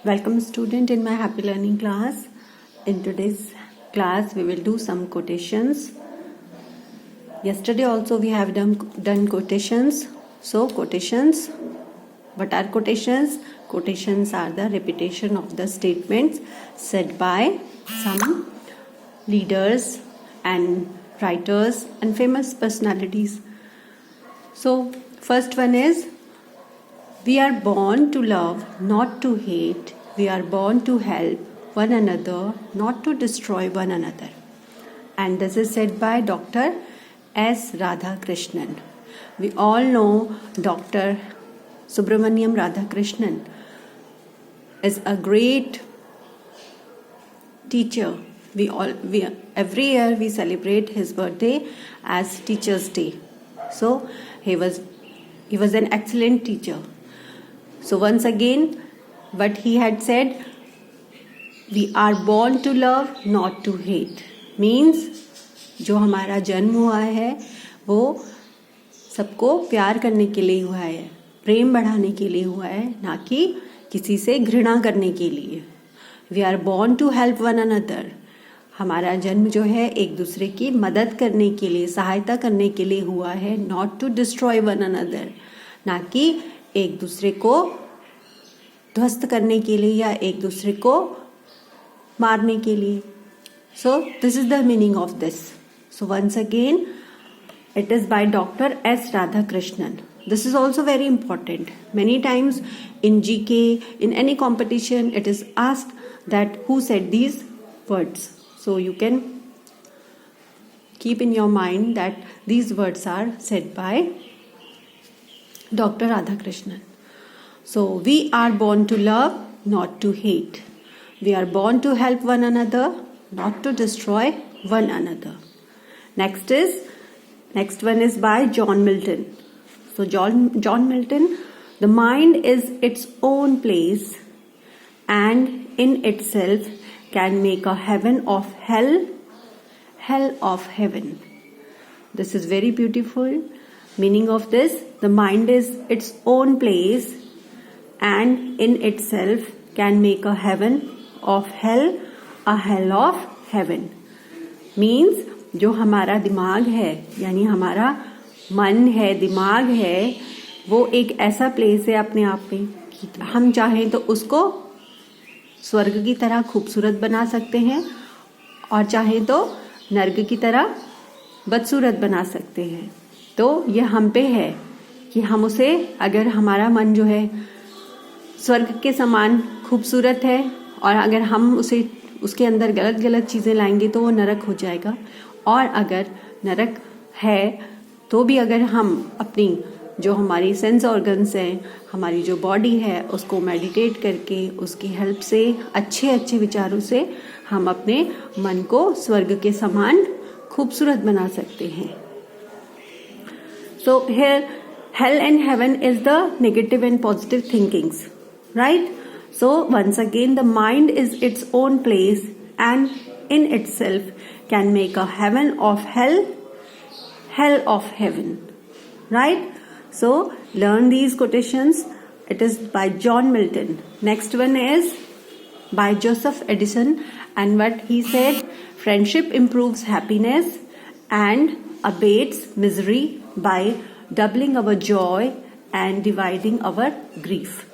Welcome student in my happy learning class. In today's class we will do some quotations. Yesterday also we have done quotations. So quotations, what are quotations? Quotations are the repetition of the statements said by some leaders and writers and famous personalities. So first one is, we are born to love, not to hate. We are born to help one another, not to destroy one another. And this is said by Dr. S. Radhakrishnan. We all know Dr. Subramaniam Radhakrishnan is a great teacher. Every year we celebrate his birthday as Teachers' Day. So he was an excellent teacher. So once again, what he had said, we are born to love, not to hate. Means जो हमारा जन्म हुआ है वो सबको प्यार करने के लिए हुआ है, प्रेम बढ़ाने के लिए हुआ है, ना कि किसी से घृणा करने के लिए. We are born to help one another. हमारा जन्म जो है एक दूसरे की मदद करने के लिए, सहायता करने के लिए हुआ है, not to destroy one another. ना कि एक दूसरे को ध्वस्त करने के लिए या एक दूसरे को मारने के लिए. So this is the meaning of this. So once again, it is by Dr. S. Radhakrishnan. This is also very important. Many times in GK, in any competition, it is asked that who said these words. So you can keep in your mind that these words are said by Dr. Radhakrishnan. So we are born to love, not to hate. We are born to help one another, not to destroy one another. Next one is by John Milton. So John Milton, the mind is its own place and in itself can make a heaven of hell, hell of heaven. This is very beautiful. Meaning of this, the mind is its own place and in itself can make a heaven of hell, a hell of heaven. Means जो हमारा दिमाग है, यानी हमारा मन है, दिमाग है, वो एक ऐसा प्लेस है अपने आप में कि हम चाहें तो उसको स्वर्ग की तरह खूबसूरत बना सकते हैं और चाहें तो नर्क की तरह बदसूरत बना सकते हैं. तो ये हम पे है कि हम उसे, अगर हमारा मन जो है स्वर्ग के समान खूबसूरत है और अगर हम उसके अंदर गलत गलत चीज़ें लाएंगे तो वो नरक हो जाएगा. और अगर नरक है तो भी अगर हम अपनी जो हमारी सेंस ऑर्गन्स हैं, हमारी जो बॉडी है, उसको मेडिटेट करके उसकी हेल्प से अच्छे अच्छे विचारों से हम अपने मन को स्वर्ग के समान खूबसूरत बना सकते हैं. So here hell and heaven is the negative and positive thinkings, right? So once again, the mind is its own place and in itself can make a heaven of hell, hell of heaven, right? So learn these quotations. It is by John Milton. Next one is by Joseph Edison, and what he said, friendship improves happiness and abates misery by doubling our joy and dividing our grief.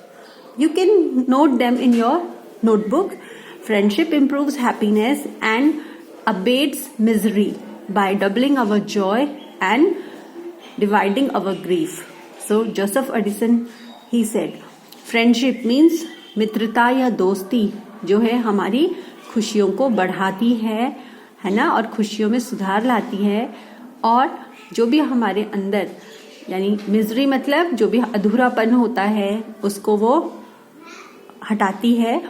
You can note them in your notebook. Friendship improves happiness and abates misery by doubling our joy and dividing our grief. So Joseph Edison, he said, friendship means मित्रता या दोस्ती जो है हमारी खुशियों को बढ़ाती है ना, और खुशियों में सुधार लाती है, और जो भी हमारे अंदर, यानी मिजरी मतलब जो भी अधूरापन होता है उसको वो हटाती है.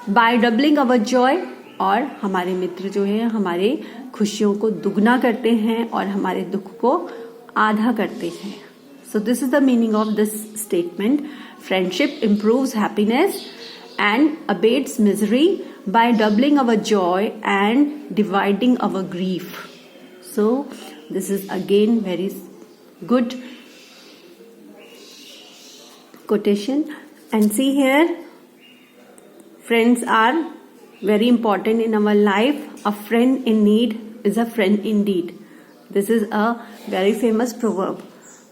बाय डबलिंग अवर जॉय, और हमारे मित्र जो है हमारे खुशियों को दुगना करते हैं और हमारे दुख को आधा करते हैं. So this is the meaning of this statement. Friendship improves happiness and abates misery by doubling our joy and dividing our grief. So this is again very good quotation. And see here, friends are very important in our life. A friend in need is a friend indeed. This is a very famous proverb.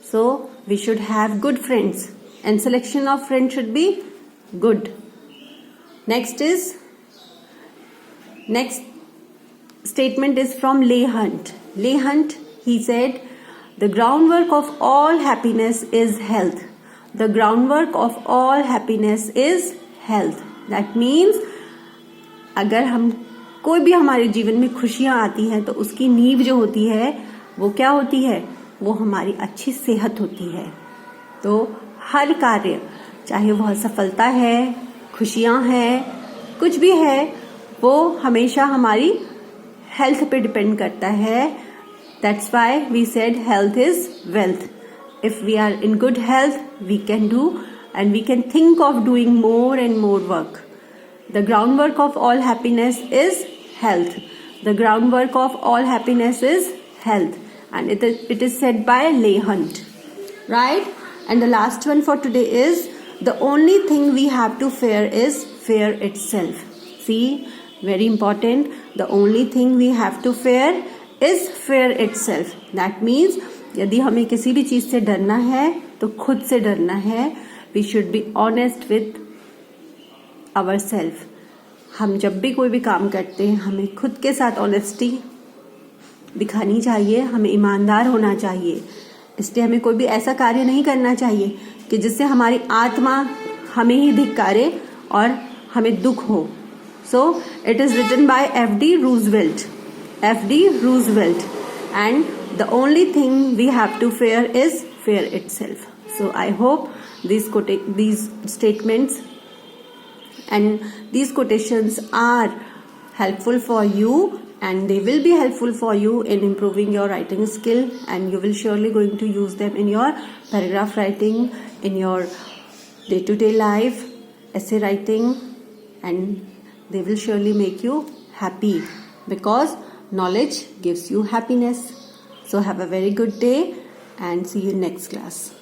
So we should have good friends, and selection of friends should be good. Next statement is from Leigh Hunt. Leigh Hunt, he said, the groundwork of all happiness is health. The groundwork of all happiness is health. That means अगर हम कोई भी हमारे जीवन में खुशियां आती हैं तो उसकी नींव जो होती है वो क्या होती है? वो हमारी अच्छी सेहत होती है. तो हर कार्य, चाहे वह सफलता है, खुशियां हैं, कुछ भी है, वो हमेशा हमारी हेल्थ पे डिपेंड करता है. That's why we said health is wealth. If we are in good health we can do and we can think of doing more and more work. The groundwork of all happiness is health. The groundwork of all happiness is health, and it is said by Leigh Hunt, right? And the last one for today is, the only thing we have to fear is fear itself. See, very important. The only thing we have to fear is fear itself. That means यदि हमें किसी भी चीज से डरना है तो खुद से डरना है. We should be honest with ourselves. हम जब भी कोई भी काम करते हैं हमें खुद के साथ ऑनेस्टी दिखानी चाहिए, हमें ईमानदार होना चाहिए. इसलिए हमें कोई भी ऐसा कार्य नहीं करना चाहिए कि जिससे हमारी आत्मा हमें ही धिक्कारे और हमें दुख हो. So it is written by F.D. Roosevelt. F.D. Roosevelt. And the only thing we have to fear is fear itself. So I hope these statements and these quotations are helpful for you, and they will be helpful for you in improving your writing skill, and you will surely going to use them in your paragraph writing, in your day-to-day life, essay writing, and they will surely make you happy, because knowledge gives you happiness. So have a very good day and see you next class.